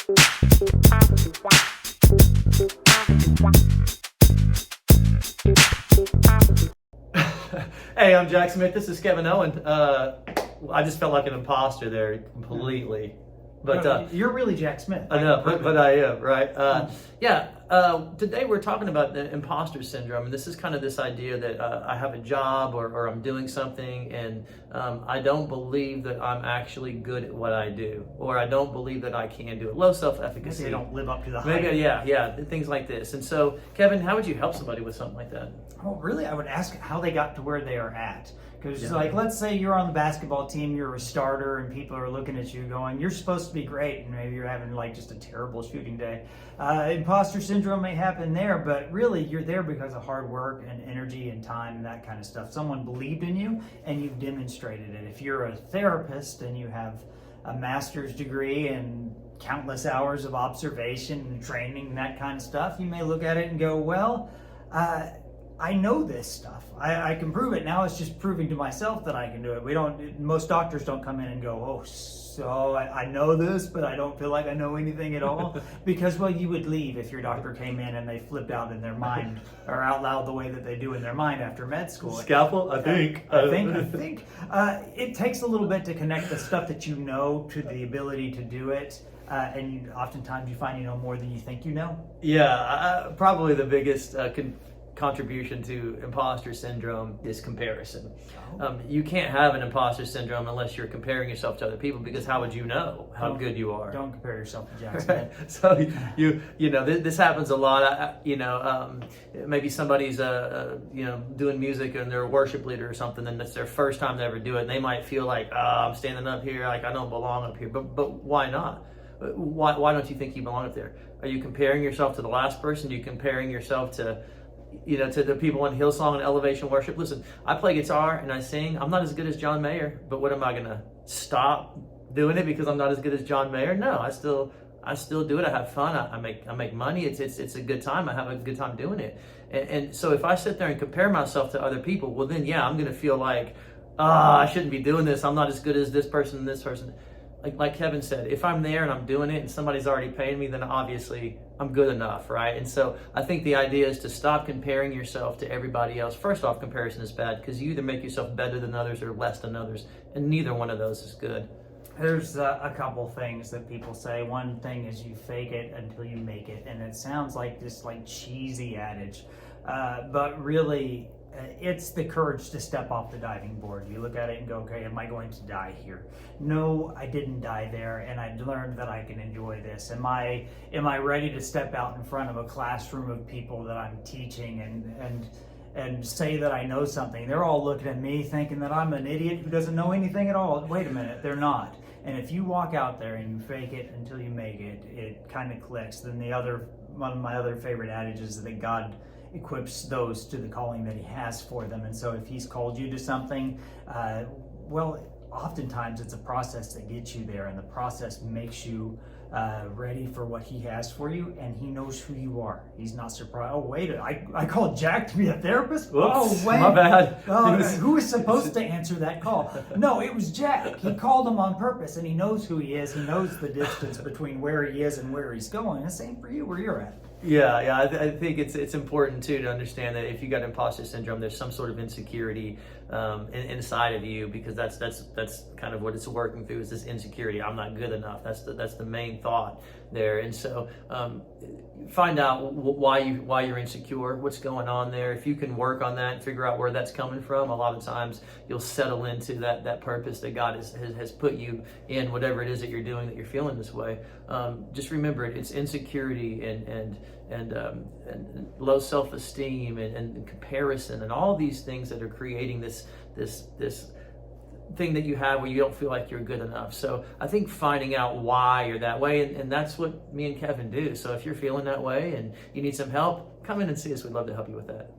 Hey, I'm Jack Smith. This is Kevon Owen. I just felt like an imposter there completely. But you're really Jack Smith. I know, but I am, right? Today we're talking about the imposter syndrome, and this is kind of this idea that I have a job or I'm doing something, and I don't believe that I'm actually good at what I do, or I don't believe that I can do it. Low self-efficacy. Maybe they don't live up to the hype. Maybe, yeah, things like this. And so, Kevon, how would you help somebody with something like that? Well, really, I would ask how they got to where they are at. Because, like, let's say you're on the basketball team, you're a starter, and people are looking at you going, you're supposed to be great, and maybe you're having, like, just a terrible shooting day. Imposter syndrome may happen there, but really, you're there because of hard work and energy and time and that kind of stuff. Someone believed in you, and you've demonstrated it. If you're a therapist and you have a master's degree and countless hours of observation and training and that kind of stuff, you may look at it and go, well, I know this stuff. I can prove it. Now it's just proving to myself that I can do it. Most doctors don't come in and go, oh, so I know this, but I don't feel like I know anything at all. Because, well, you would leave if your doctor came in and they flipped out in their mind or out loud the way that they do in their mind after med school. Scalpel, I think. I think. It takes a little bit to connect the stuff that you know to the ability to do it. And oftentimes you find you know more than you think you know. Yeah, probably the biggest contribution to imposter syndrome is comparison. You can't have an imposter syndrome unless you're comparing yourself to other people, because how would you know how good you are? Don't compare yourself to Jack Smith. So you know this happens a lot. Maybe somebody's doing music and they're a worship leader or something, and it's their first time to ever do it, and they might feel like, I'm standing up here, like I don't belong up here. But why not? Why don't you think you belong up there? Are you comparing yourself to the last person? Are you comparing yourself to the people in Hillsong and Elevation Worship? Listen, I play guitar and I sing. I'm not as good as John Mayer, but what am I gonna stop doing it because I'm not as good as John Mayer? No, I still do it. I have fun. I make money. It's a good time. I have a good time doing it. And so if I sit there and compare myself to other people, well then I'm gonna feel like, I shouldn't be doing this. I'm not as good as this person and this person. Like Kevon said, if I'm there and I'm doing it and somebody's already paying me, then obviously I'm good enough, right? And so I think the idea is to stop comparing yourself to everybody else. First off, comparison is bad because you either make yourself better than others or less than others, and neither one of those is good. There's a couple things that people say. One thing is you fake it until you make it, and it sounds like this cheesy adage, but really it's the courage to step off the diving board. You look at it and go, okay, am I going to die here? No, I didn't die there, and I learned that I can enjoy this. Am I ready to step out in front of a classroom of people that I'm teaching and say that I know something? They're all looking at me thinking that I'm an idiot who doesn't know anything at all. Wait a minute, they're not. And if you walk out there and you fake it until you make it, it kind of clicks. Then one of my other favorite adages is that God equips those to the calling that he has for them. And so if he's called you to something, oftentimes it's a process that gets you there, and the process makes you ready for what he has for you, and he knows who you are. He's not surprised. Oh, wait, I called Jack to be a therapist? Whoops, oh, wait. My bad. Who was supposed to answer that call? No, it was Jack. He called him on purpose, and he knows who he is. He knows the distance between where he is and where he's going. The same for you, where you're at. Yeah. I think it's important too to understand that if you got imposter syndrome, there's some sort of insecurity inside of you, because that's kind of what it's working through, is this insecurity. I'm not good enough. That's the main thought there. And so find out why you're insecure, what's going on there. If you can work on that and figure out where that's coming from, a lot of times you'll settle into that purpose that God has put you in, whatever it is that you're doing that you're feeling this way. Just remember it's insecurity and low self-esteem and comparison and all these things that are creating this thing that you have where you don't feel like you're good enough. So I think finding out why you're that way, and that's what me and Kevon do. So if you're feeling that way and you need some help, come in and see us. We'd love to help you with that.